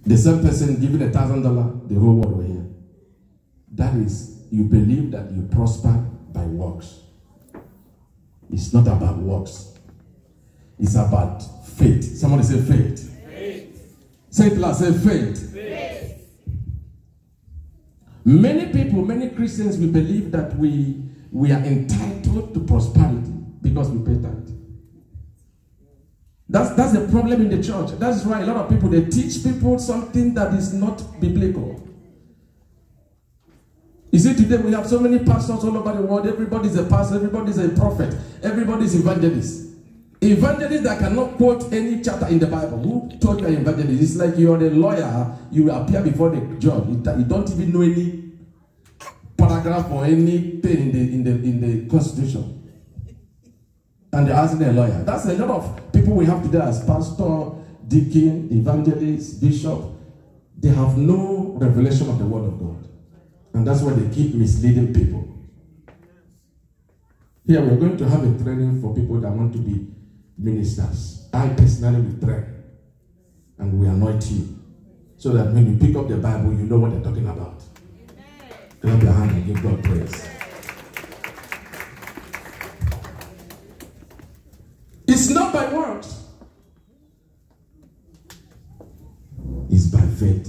The same person giving $1,000, the whole world will hear. That is, you believe that you prosper by works. It's not about works. It's about faith. Somebody say faith. Faith. Say it loud, say faith. Faith. Many people, many Christians, we believe that we are entitled to prosperity because we pay tithe. That's the problem in the church. That's why a lot of people, they teach people something that is not biblical. You see, today we have so many pastors all over the world. Everybody's a pastor, everybody's a prophet, everybody's evangelist. Evangelists that cannot quote any chapter in the Bible. Who told you an evangelist? It's like you're a lawyer, you appear before the judge. You don't even know any paragraph or anything in the Constitution. And they're asking a lawyer. That's a lot of people we have today as pastor, deacon, evangelist, bishop. They have no revelation of the word of God. And that's why they keep misleading people. Here we're going to have a training for people that want to be ministers. I personally will train. And we anoint you. So that when you pick up the Bible, you know what they're talking about. Clap your hand and give God praise. It's not by works. It's by faith.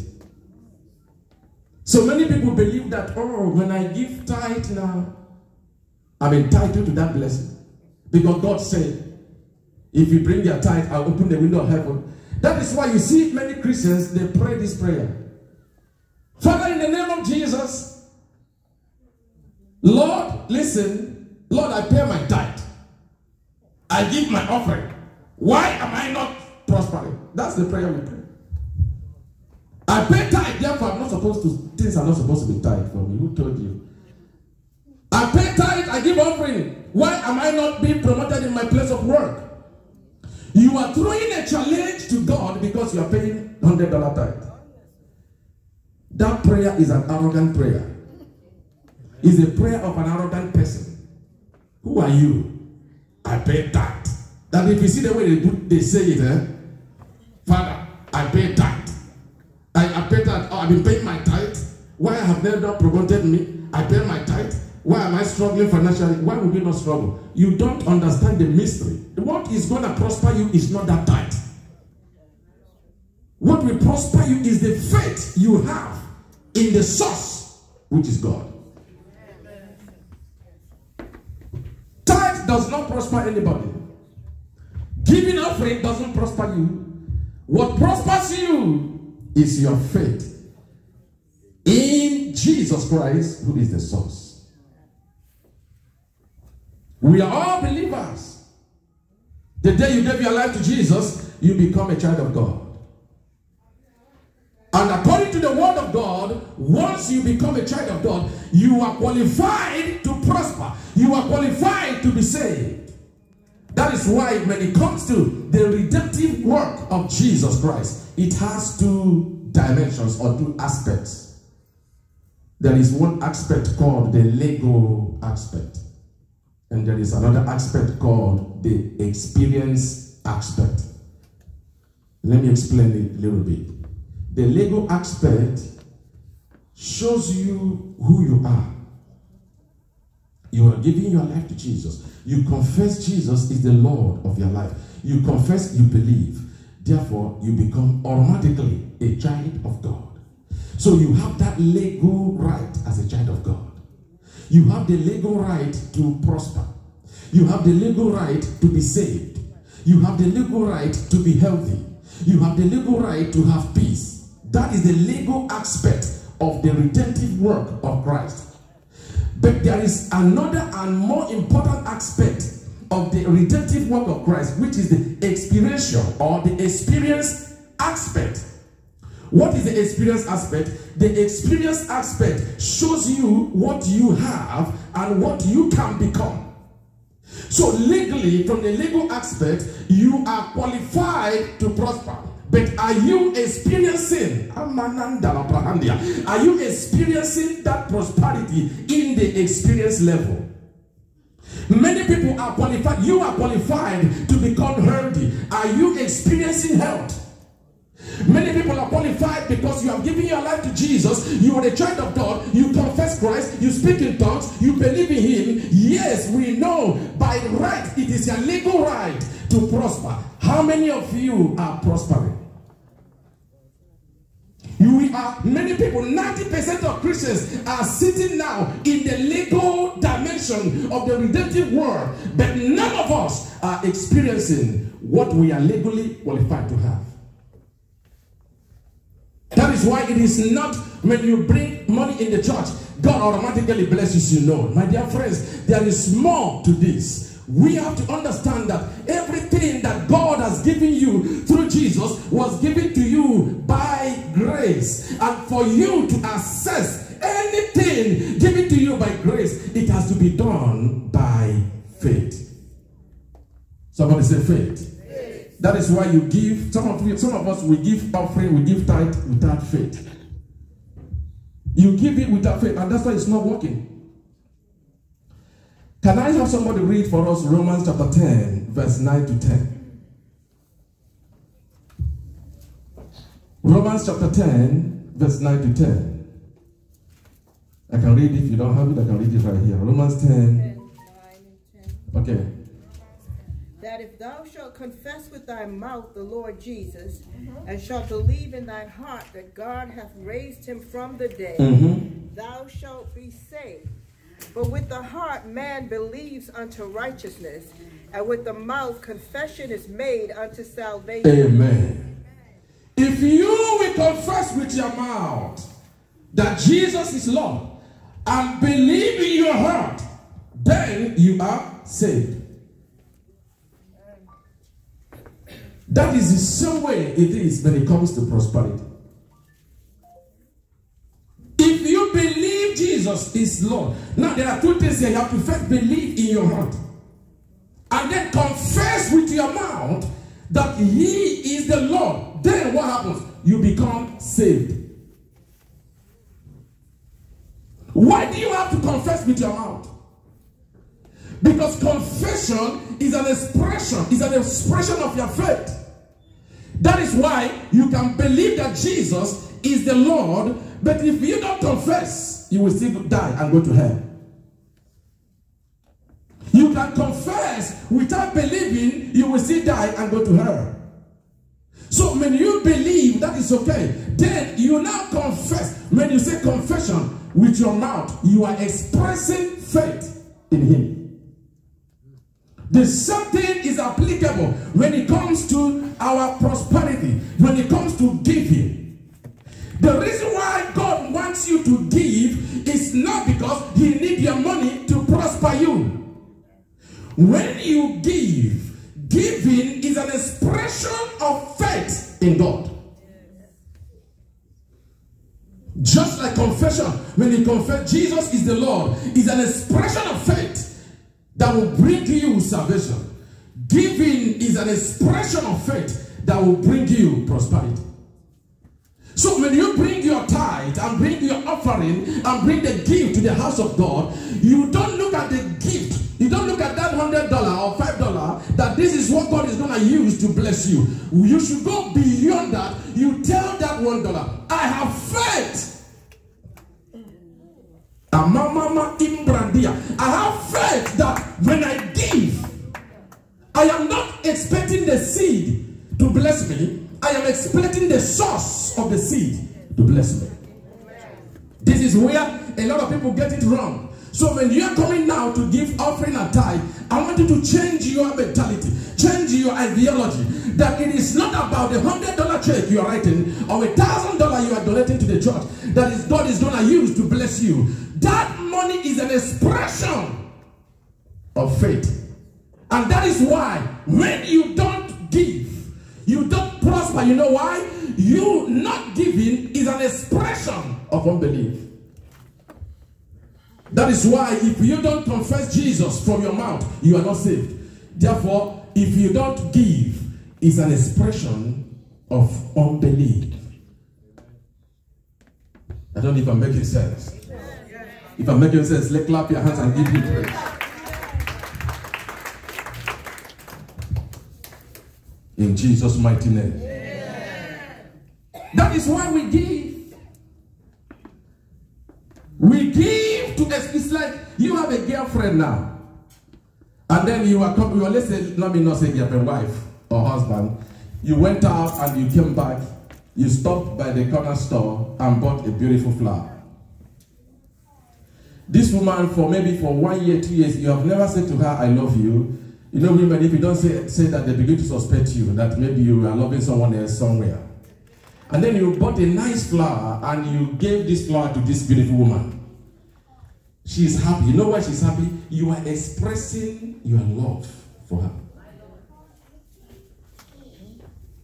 So many people believe that, oh, when I give tithe now, I'm entitled to that blessing. Because God said, if you bring your tithe, I'll open the window of heaven. That is why you see many Christians, they pray this prayer. Father, in the name of Jesus, Lord, listen, Lord, I pay my tithe. I give my offering. Why am I not prospering? That's the prayer we pray. I pay tithe, therefore I'm not supposed to, things are not supposed to be tithe for me. Who told you? I pay tithe, I give offering. Why am I not being promoted in my place of work? You are throwing a challenge to God because you are paying $100 tithe. That prayer is an arrogant prayer. It's a prayer of an arrogant person. Who are you? I pay tithe. That if you see the way they say it, Father, I pay tithe. I pay tithe. Oh, I've been paying my tithe. Why have they not promoted me? I pay my tithe. Why am I struggling financially? Why would you not struggle? You don't understand the mystery. What is going to prosper you is not that tithe. What will prosper you is the faith you have in the source, which is God. Tithe does not prosper anybody. Giving offering doesn't prosper you. What prospers you is your faith in Jesus Christ, who is the source. We are all believers. The day you gave your life to Jesus, you become a child of God. And according to the word of God, once you become a child of God, you are qualified to prosper. You are qualified to be saved. That is why when it comes to the redemptive work of Jesus Christ, it has two dimensions or two aspects. There is one aspect called the Lego aspect. And there is another aspect called the experience aspect. Let me explain it a little bit. The Lego aspect shows you who you are. You are giving your life to Jesus. You confess Jesus is the Lord of your life. You confess, you believe. Therefore, you become automatically a child of God. So you have that Lego right as a child of God. You have the legal right to prosper. You have the legal right to be saved. You have the legal right to be healthy. You have the legal right to have peace. That is the legal aspect of the redemptive work of Christ. But there is another and more important aspect of the redemptive work of Christ, which is the experiential or the experience aspect. What is the experience aspect? The experience aspect shows you what you have and what you can become. So legally, from the legal aspect, you are qualified to prosper. But are you experiencing, are you experiencing that prosperity in the experience level? Many people are qualified. You are qualified to become healthy. Are you experiencing health? Many people are qualified because you have given your life to Jesus. You are a child of God. You confess Christ. You speak in tongues. You believe in Him. Yes, we know by right it is your legal right to prosper. How many of you are prospering? Many people, 90% of Christians are sitting now in the legal dimension of the redemptive world, but none of us are experiencing what we are legally qualified to have. That is why it is not when you bring money in the church, God automatically blesses you. No, my dear friends, there is more to this. We have to understand that everything that God has given you through Jesus was given to you by grace. And for you to access anything given to you by grace, it has to be done by faith. Somebody say faith. That is why you give. Some of us, we give offering, we give tithe without faith. You give it without faith, and that's why it's not working. Can I have somebody read for us Romans chapter 10, verse 9 to 10? Romans chapter 10, verse 9 to 10. I can read it. If you don't have it, I can read it right here. Romans 10. 9 and 10. Okay. That if thou shalt confess with thy mouth the Lord Jesus, and shalt believe in thine heart that God hath raised him from the dead, thou shalt be saved. But with the heart man believes unto righteousness, and with the mouth confession is made unto salvation. Amen. If you will confess with your mouth that Jesus is Lord, and believe in your heart, then you are saved. That is the same way it is when it comes to prosperity. If you believe Jesus is Lord, now there are two things here. You have to first believe in your heart, and then confess with your mouth that He is the Lord. Then what happens? You become saved. Why do you have to confess with your mouth? Because confession is an expression of your faith. That is why you can believe that Jesus is the Lord, but if you don't confess, you will still die and go to hell. You can confess without believing, you will still die and go to hell. So when you believe, that is okay. Then you now confess. When you say confession with your mouth, you are expressing faith in Him. The same thing is applicable when it comes to our prosperity, when it comes to giving. The reason why God wants you to give is not because He needs your money to prosper you. When you give, giving is an expression of faith in God. Just like confession, when you confess Jesus is the Lord, is an expression of faith that will bring you salvation. Giving is an expression of faith that will bring you prosperity. So when you bring your tithe and bring your offering and bring the gift to the house of God, you don't look at the gift. You don't look at that $100 or $5 that this is what God is going to use to bless you. You should go beyond that. You tell that $1, I have faith. I have faith that when I give, I am not expecting the seed to bless me. I am expecting the source of the seed to bless me. This is where a lot of people get it wrong. So when you are coming now to give offering and tithe, I want you to change your mentality, change your ideology, that it is not about the $100 check you are writing or $1,000 you are donating to the church that is God is going to use to bless you. That money is an expression of faith. And that is why when you don't give, you don't prosper. You know why? You not giving is an expression of unbelief. That is why if you don't confess Jesus from your mouth, you are not saved. Therefore, if you don't give, it's an expression of unbelief. I don't know if I'm making sense. If I'm making sense, let's clap your hands and give me praise. In Jesus' mighty name. That is why we give. We give to us. It's like you have a girlfriend now. And then you are coming, let's say, let me not say girlfriend, wife or husband. You went out and you came back. You stopped by the corner store and bought a beautiful flower. This woman, for 1 year, 2 years, you have never said to her, I love you. You know, women, if you don't say that, they begin to suspect you, that maybe you are loving someone else somewhere. And then you bought a nice flower and you gave this flower to this beautiful woman. She is happy. You know why she's happy? You are expressing your love for her.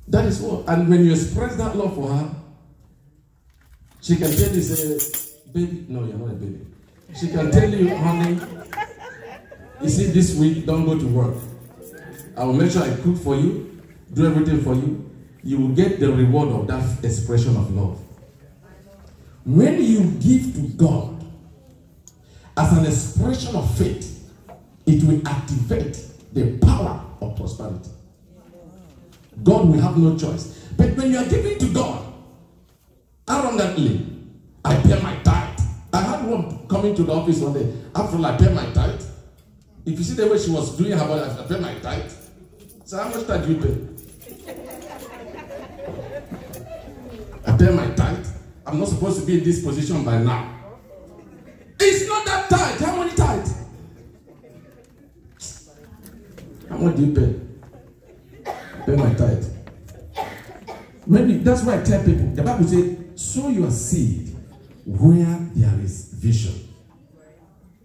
That is what. And when you express that love for her, she can tell you, say, baby, no, you're not a baby. She can tell you, honey, you see, this week, don't go to work. I will make sure I cook for you, do everything for you. You will get the reward of that expression of love. When you give to God as an expression of faith, it will activate the power of prosperity. God will have no choice. But when you are giving to God, arrogantly, I pay my tithe. I had one coming to the office one day. After all, I pay my tithe. If you see the way she was doing her body, I pay my tithe. So how much tithe do you pay? I pay my tithe. I'm not supposed to be in this position by now. It's not that tithe. How many tithe? How much do you pay? I pay my tithe. Maybe that's why I tell people, the Bible says, sow your seed where there is vision.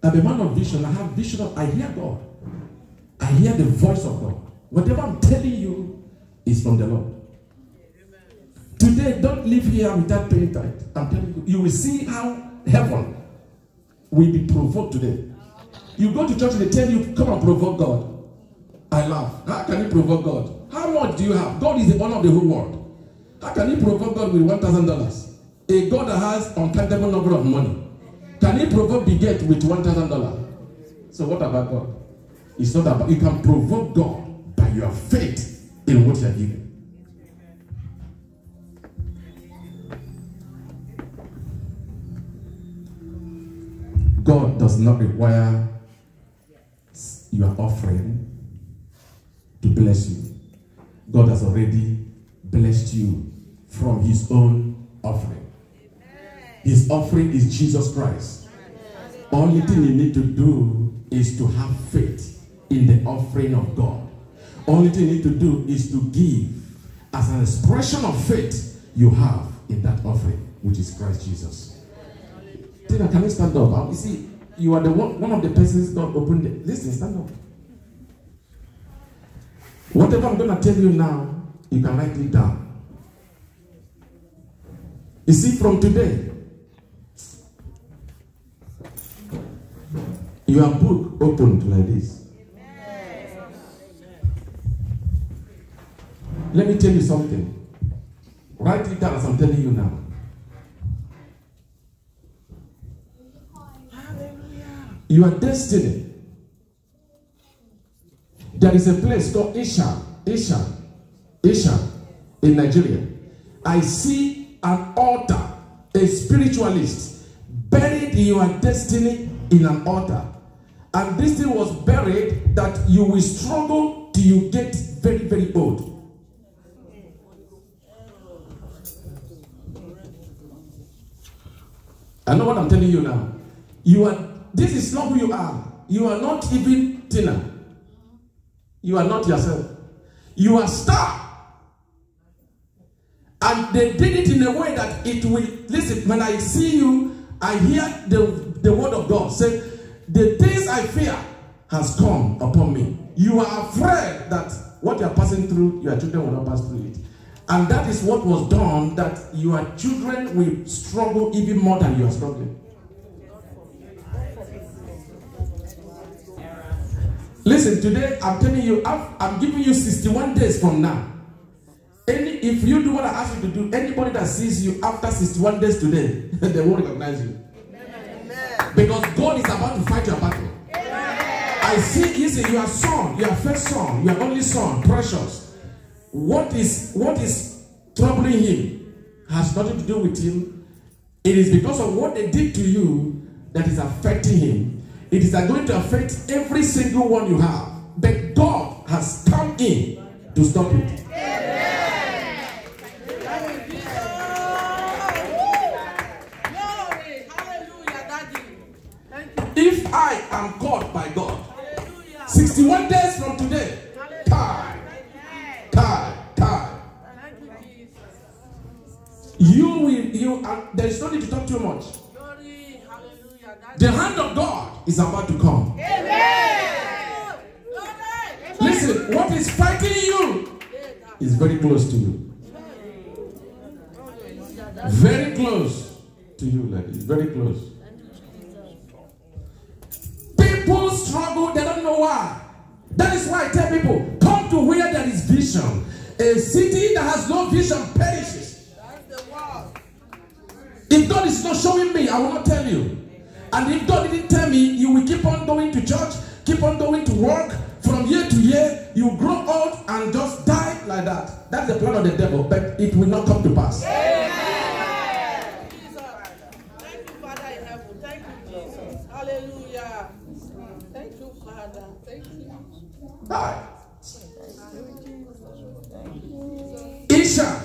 I'm a man of vision. I have vision of, I hear God. I hear the voice of God. Whatever I'm telling you is from the Lord. Today, don't live here without paying tithe. I'm telling you, you will see how heaven will be provoked today. You go to church and they tell you, come and provoke God. I laugh. How can you provoke God? How much do you have? God is the owner of the whole world. How can you provoke God with $1,000? A God that has uncountable number of money. Can he provoke the gate with $1,000? So what about God? It's not about, you can provoke God by your faith in what you are giving. God does not require your offering to bless you. God has already blessed you from his own offering. His offering is Jesus Christ. Only thing you need to do is to have faith in the offering of God. Only thing you need to do is to give as an expression of faith you have in that offering, which is Christ Jesus. Tina, can you stand up? You see, you are the one of the persons God opened it. Listen, stand up. Whatever I'm going to tell you now, you can write it down. You see, from today, your book opened like this. Let me tell you something. Write it down as I'm telling you now. Your destiny. There is a place called Isha in Nigeria. I see an altar, a spiritualist, buried your destiny in an altar. And this thing was buried that you will struggle till you get very, very old. I know what I'm telling you now. This is not who you are. You are not even Tina. You are not yourself. You are star. And they did it in a way that it will, listen, when I see you, I hear the word of God say, the things I fear has come upon me. You are afraid that what you are passing through, your children will not pass through it. And that is what was done, that your children will struggle even more than you are struggling. Listen, today I'm telling you, I'm giving you 61 days from now. If you do what I ask you to do, anybody that sees you after 61 days today, they won't recognize you. Amen. Because God is about to fight your battle. Amen. I see, listen, your son, your first son, your only son, Precious. What is troubling him? has nothing to do with him. It is because of what they did to you that is affecting him. It is going to affect every single one you have. But God has come in to stop it. If I am called by God, 61 days from today, time. There is no need to talk too much. The hand of God is about to come. Listen, what is fighting you is very close to you. Very close to you, ladies. Very close. People struggle, they don't know why. That is why I tell people, come to where there is vision. A city that has no vision perishes. If God is not showing me, I will not tell you. And if God didn't tell me, you will keep on going to church, keep on going to work. From year to year, you grow old and just die like that. That's the plan of the devil, but it will not come to pass. Amen. Thank you, Father in heaven. Thank you, Jesus. Hallelujah. Thank you, Father. Thank you. Die. Isha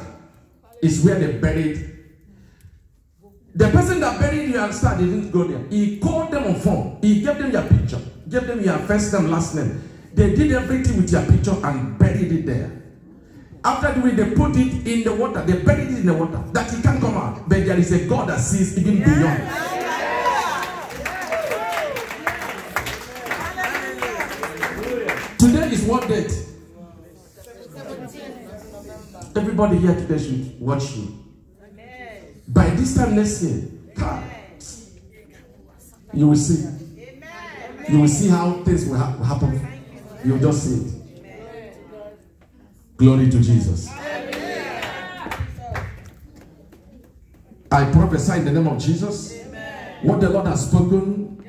is where they buried. The person that buried you and started didn't go there. He called them on phone. He gave them your picture, gave them your first name, last name. They did everything with your picture and buried it there. After doing, they put it in the water. They buried it in the water that it can't come out. But there is a God that sees even beyond. Today is what date? Everybody here today should watch you. By this time next year, you will see. You will see how things will happen. You will just see it. Glory to Jesus. I prophesy in the name of Jesus. What the Lord has spoken,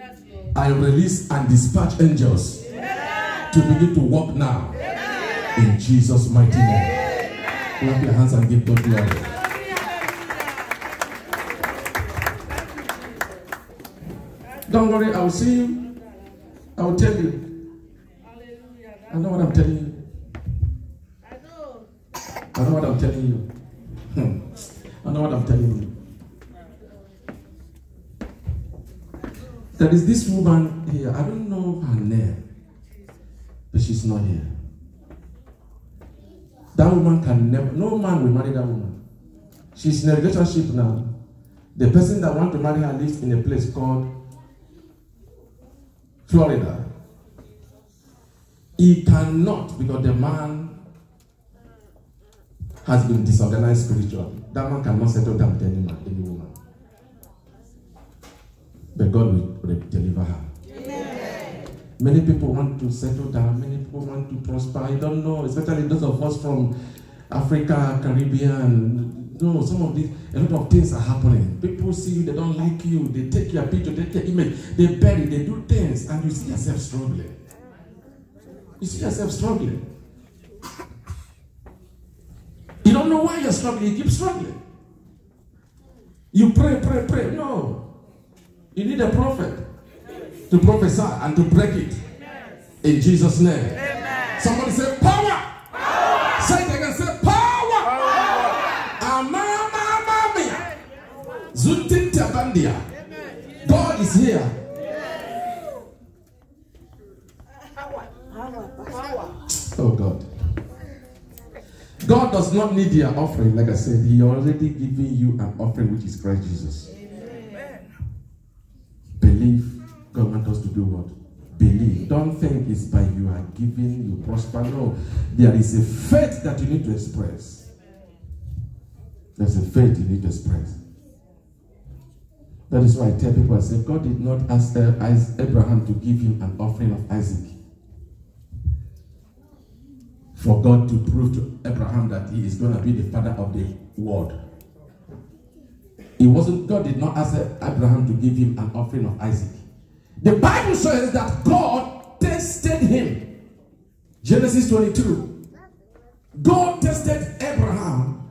I release and dispatch angels to begin to walk now. In Jesus' mighty name. Clap your hands and give God glory. Don't worry, I will see you. I will tell you. I know what I'm telling you. I know what I'm telling you. I know what I'm telling you. There is this woman here. I don't know her name, but she's not here. That woman can never, no man will marry that woman. She's in a relationship now. The person that wants to marry her lives in a place called Florida. He cannot, because the man has been disorganized spiritually. That man cannot settle down with any man, any woman. But God will deliver her. Amen. Many people want to settle down. Many people want to prosper. I don't know, especially those of us from Africa, Caribbean. No, some of these, a lot of things are happening. People see you, they don't like you. They take your picture, they take your image, they bury, they do things, and you see yourself struggling. You see yourself struggling. You don't know why you're struggling. You keep struggling. You pray. No. You need a prophet to prophesy and to break it. In Jesus' name. Amen. Somebody say power. Power. Say it again. Say power. Power. God is here. Oh God. God does not need your offering. Like I said, He already given you an offering, which is Christ Jesus. Amen. Believe. God wants us to do what? Believe. Don't think it's by you are giving, you prosper. No. There is a faith that you need to express. There's a faith you need to express. That is why I tell people, I say, God did not ask Abraham to give him an offering of Isaac. For God to prove to Abraham that he is going to be the father of the world. It wasn't, God did not ask Abraham to give him an offering of Isaac. The Bible says that God tested him. Genesis 22. God tested Abraham.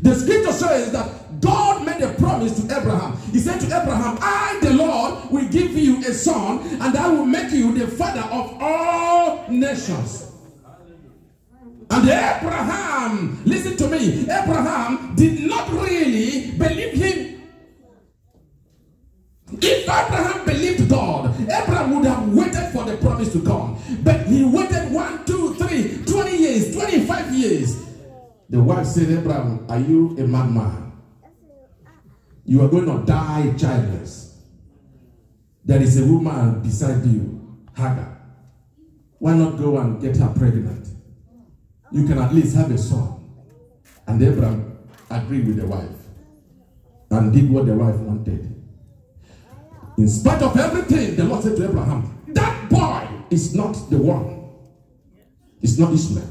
The scripture scripture says that God made a promise to Abraham. He said to Abraham, I, the Lord, will give you a son, and I will make you the father of all nations. And Abraham, listen to me, Abraham did not really believe him. If Abraham believed God, Abraham would have waited for the promise to come. But he waited 1, 2, 3, 20 years, 25 years. The wife said, Abraham, are you a madman? You are going to die childless. There is a woman beside you, Hagar. Why not go and get her pregnant? You can at least have a son. And Abraham agreed with the wife and did what the wife wanted. In spite of everything, the Lord said to Abraham, that boy is not the one. It's not Ishmael.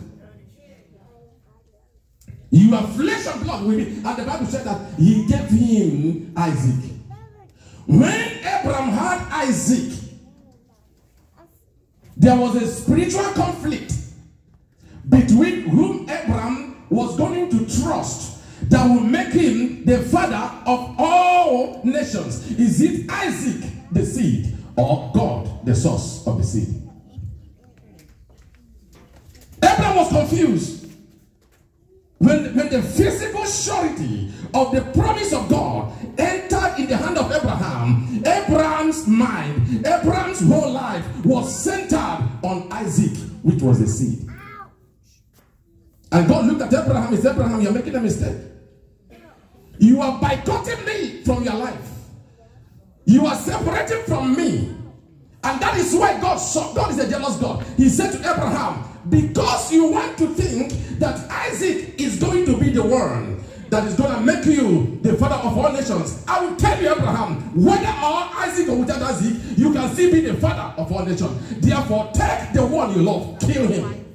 You are flesh and blood with me. And the Bible said that he gave him Isaac. When Abraham had Isaac, there was a spiritual conflict between whom Abraham was going to trust that will make him the father of all nations. Is it Isaac, the seed, or God, the source of the seed? Abraham was confused. When the physical surety of the promise of God entered in the hand of Abraham, Abraham's mind, Abraham's whole life was centered on Isaac, which was the seed. And God looked at Abraham and said, Abraham, you're making a mistake. You are boycotting me from your life. You are separating from me. And that is why God is a jealous God. He said to Abraham, because you want to think that Isaac is going to be the one that is going to make you the father of all nations, I will tell you, Abraham, whether or Isaac or without Isaac, you can still be the father of all nations. Therefore, take the one you love, kill him.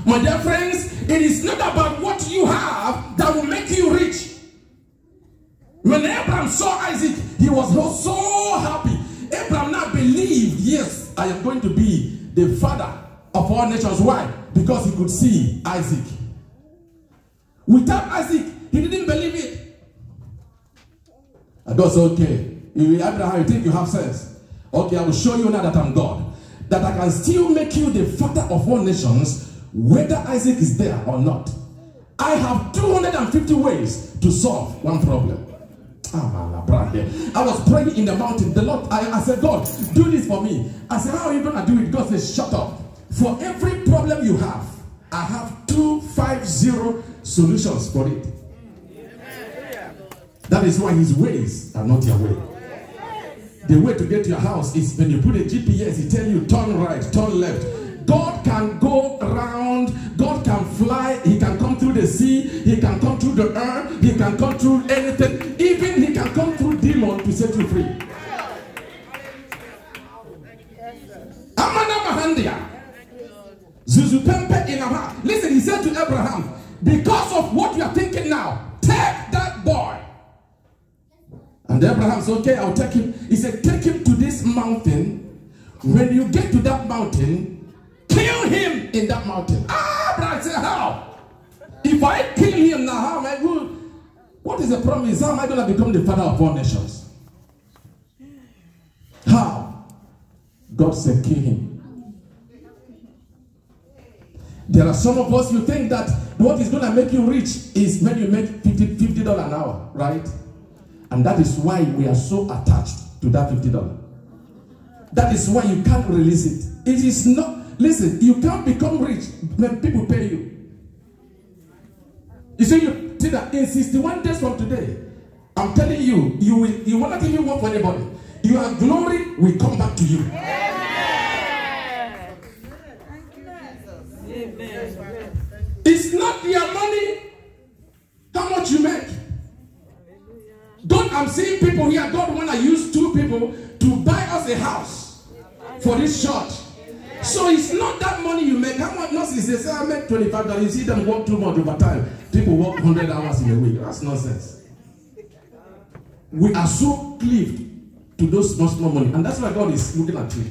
My dear friends, it is not about what you have that will make you rich. When Abraham saw Isaac, he was so happy. Abraham now believed, yes, I am going to be the father of all nations. Why? Because he could see Isaac. Without Isaac, he didn't believe it. And God said, okay, Abraham, you think you have sense? Okay, I will show you now that I'm God. That I can still make you the father of all nations, whether Isaac is there or not. I have 250 ways to solve one problem. I was praying in the mountain. The Lord, I said, God, do this for me. I said, how are you going to do it? God said, shut up. For every problem you have, I have 250 solutions for it. That is why his ways are not your way. The way to get to your house is when you put a GPS, he tells you turn right, turn left. God can go around, God can fly, he can come through the sea, he can come through the earth, he can come through anything, even he can come through demons to set you free. Amana Mahandia. Zuzupempe in Aha. Listen, he said to Abraham, because of what you are thinking now, take that boy. And Abraham said, okay, I'll take him. He said, take him to this mountain. When you get to that mountain, kill him in that mountain. Abraham said, how? If I kill him now, how am I going? What is the promise? How am I going to become the father of all nations? How? God said, kill him. There are some of us, you think that what is going to make you rich is when you make $50 an hour, right? And that is why we are so attached to that $50. That is why you can't release it. It is not, listen, you can't become rich when people pay you. You see, you see that in 61 days from today, I'm telling you, you will not even work for anybody. Your glory will come back to you. Amen. Amen. It's not your money, how much you make. God, I'm seeing people here, God want to use 2 people to buy us a house for this church. So it's not that money you make. How much nurses they say I make $25? You see them work too much overtime. People work 100 hours in a week. That's nonsense. We are so cleaved to those small money, and that's why God is looking at you.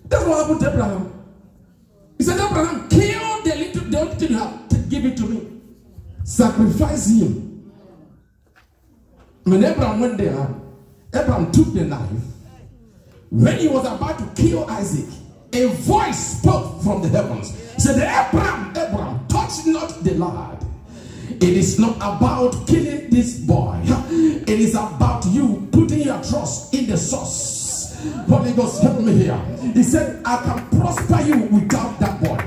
That's what happened to Abraham. He said, Abraham, kill the only thing you have, give it sacrifice him. When Abraham went there, Abraham took the knife. When he was about to kill Isaac, a voice spoke from the heavens. He said, Abraham, Abraham, touch not the lad. It is not about killing this boy. It is about you putting your trust in the source. Holy Ghost, help me here. He said, I can prosper you without that boy.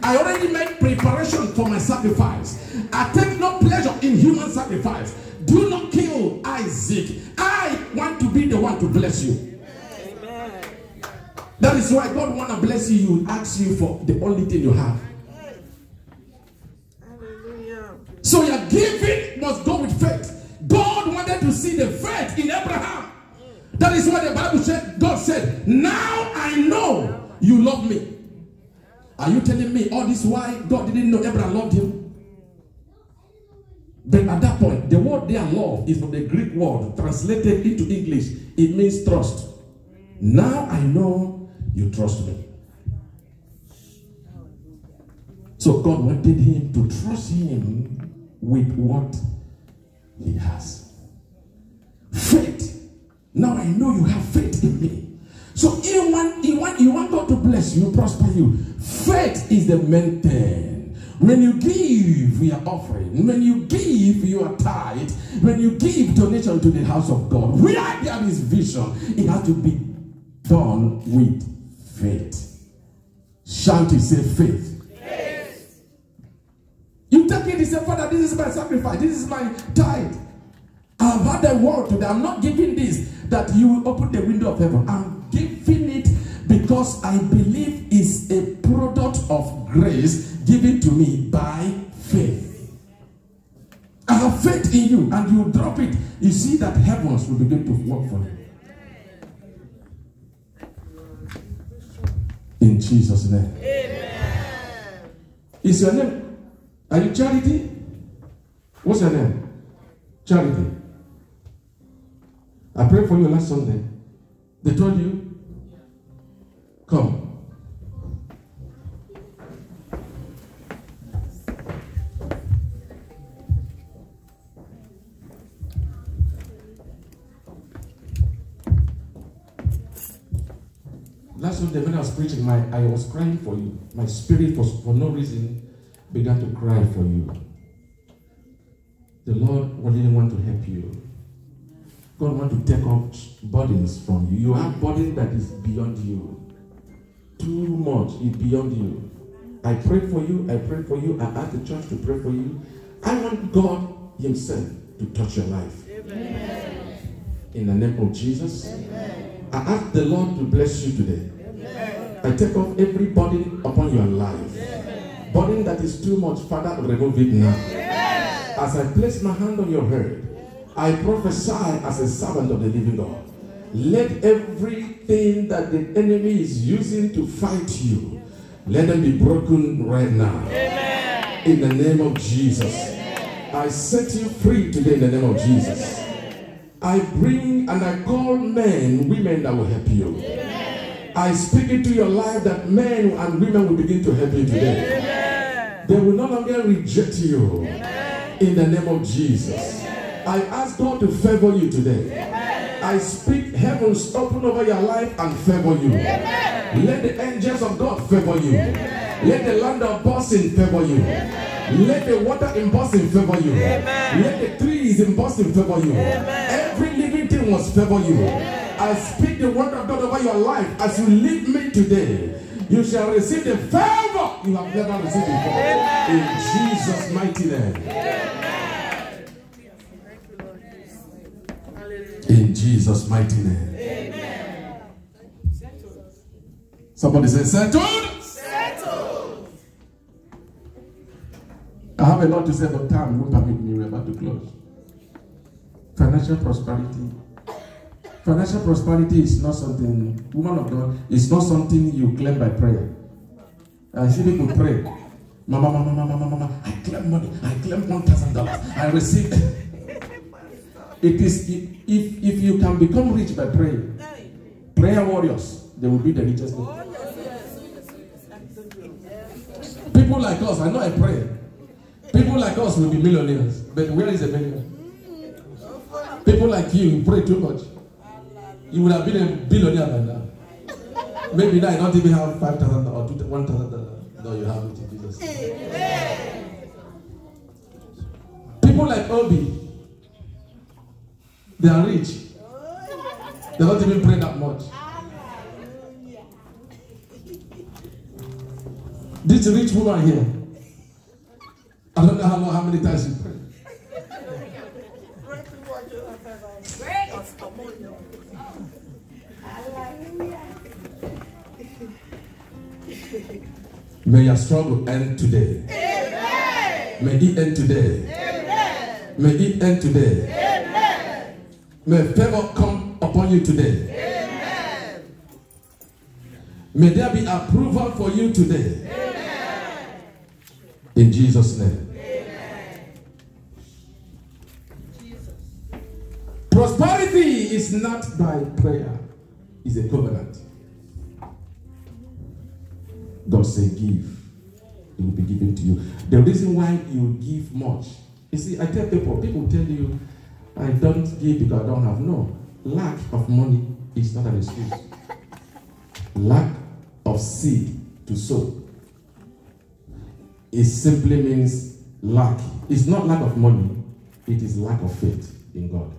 I already made preparation for my sacrifice. I take no pleasure in human sacrifice. Do not kill Isaac. I want to be the one to bless you. Amen. That is why God want to bless you. He will ask you for the only thing you have. Hallelujah. So your giving must go with faith. God wanted to see the faith in Abraham. That is why the Bible said, God said, now I know you love me. Are you telling me all this why God didn't know Abraham loved him? But at that point, the word there, love, is from the Greek word translated into English. It means trust. Now I know you trust me. So God wanted him to trust him with what he has. Faith. Now I know you have faith in me. So you want God to bless you, prosper you. Faith is the main thing. When you give your offering, when you give your tithe, when you give donation to the house of God, where there is vision, it has to be done with faith. Shout it, say faith. Faith. You take it and say, Father, this is my sacrifice, this is my tithe. I've had a word today. I'm not giving this that you will open the window of heaven. I'm giving it because I believe it's a product of grace given to me by faith. I have faith in you, and you drop it. You see that heavens will begin to work for you. In Jesus' name. Amen. Is your name? Are you Charity? What's your name? Charity. I prayed for you last Sunday. They told you, come. Last Sunday when I was preaching, I was crying for you. My spirit was, for no reason, began to cry for you. The Lord didn't want to help you. God wants to take off burdens from you. You have burden that is beyond you. Too much is beyond you. I prayed for you. I prayed for you. I asked the church to pray for you. I want God himself to touch your life. Amen. In the name of Jesus. Amen. I ask the Lord to bless you today. Amen. I take off every burden upon your life. Amen. Burden that is too much, Father, remove it now. Amen. As I place my hand on your head, I prophesy as a servant of the living God. Let everything that the enemy is using to fight you, let them be broken right now. Amen. In the name of Jesus. Amen. I set you free today in the name of Jesus. Amen. I bring and I call men, women that will help you. Amen. I speak into your life that men and women will begin to help you today. Amen. They will no longer reject you. Amen. In the name of Jesus. Amen. I ask God to favor you today. Amen. I speak heavens open over your life and favor you. Amen. Let the angels of God favor you. Amen. Let the land of Boston favor you. Amen. Let the water in Boston favor you. Amen. Let the trees in Boston favor you. Amen. Every living thing must favor you. Amen. I speak the word of God over your life. As you leave me today, you shall receive the favor you have never received before. Amen. In Jesus' mighty name. Amen. In Jesus' mighty name. Amen. Somebody say settled. Settled. I have a lot to say, but time won't permit me. We're about to close. Financial prosperity. Financial prosperity is not something, woman of God, it's not something you claim by prayer. I see people pray. Mama, I claim money. I claim $1,000. I receive it. It is if you can become rich by praying, prayer warriors, they will be the richest people. People like us, I know I pray. People like us will be millionaires, but where is a millionaire? People like you pray too much. You would have been a billionaire by now. Maybe now you don't even have $5,000 or $1,000. No, you have it in Jesus. People like Obi, they are rich. They don't even pray that much. This rich woman here, I don't know how many times you pray. May your struggle end today. Amen. May it end today. Amen. May it end today. Amen. May favor come upon you today. Amen. May there be approval for you today. Amen. In Jesus' name. Amen. Jesus. Prosperity is not by prayer, it's a covenant. God said, give. It will be given to you. The reason why you give much. You see, I tell people tell you, I don't give because I don't have. No. Lack of money is not an excuse. Lack of seed to sow. It simply means lack. It's not lack of money. It is lack of faith in God.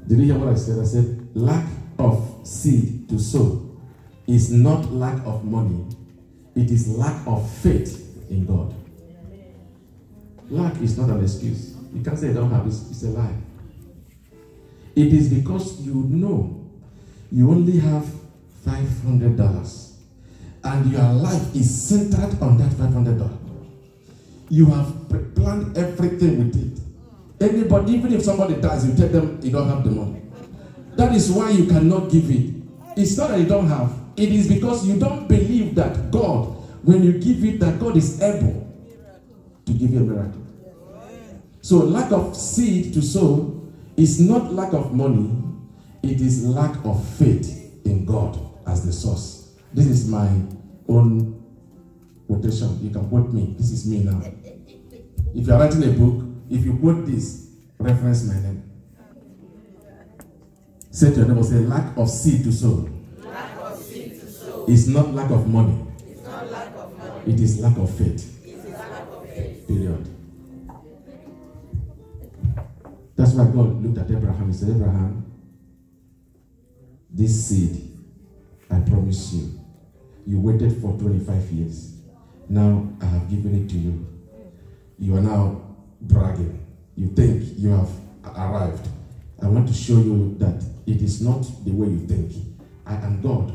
Did you hear what I said? I said, lack of seed to sow is not lack of money. It is lack of faith in God. Lack is not an excuse. You can't say I don't have it. It's a lie. It is because you know you only have $500 and your life is centered on that $500. You have planned everything with it. Anybody, even if somebody dies, you tell them you don't have the money. That is why you cannot give it. It's not that you don't have. It is because you don't believe that God, when you give it, that God is able to give you a miracle. So lack of seed to sow is not lack of money. It is lack of faith in God as the source. This is my own quotation. You can quote me. This is me now. If you are writing a book, if you quote this, reference my name. Say to your neighbor, say, lack of seed to sow. It's not lack of money. It's not lack of money. It is lack of faith. It is lack of faith. Period. That's why God looked at Abraham. He said, Abraham, this seed, I promise you, you waited for 25 years. Now I have given it to you. You are now bragging. You think you have arrived. I want to show you that it is not the way you think. I am God.